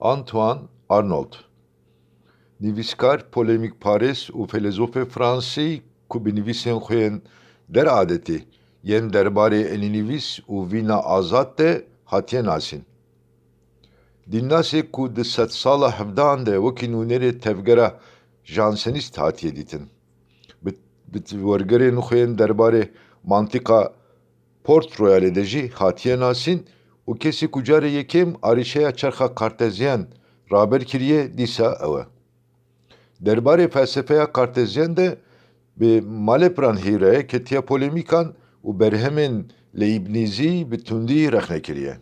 Antoine Arnauld, nivîskar polemîkpares û filozofê Fransî ku bi nivîsên xwe yên deradetê yên derbarê elînivîs û vîna azad de hatiye nasîn. Dînnasê ku di sed sala hevdehan de wekî nûnerê tevgera jansenîst hatiye dîtin. Bi wergerên xwe yên derbarê mantîqa Port Royalê de jî hatiye nasîn û kesî ku carê yekêm arîşeya çerxa kartezyen raber kiriye dîsa ew e. Derbarê felsefeya kartezyen de bi malepran hîreye ketiye polêmîkan û berhemên Leibnizî bi tundî rexne kiriye.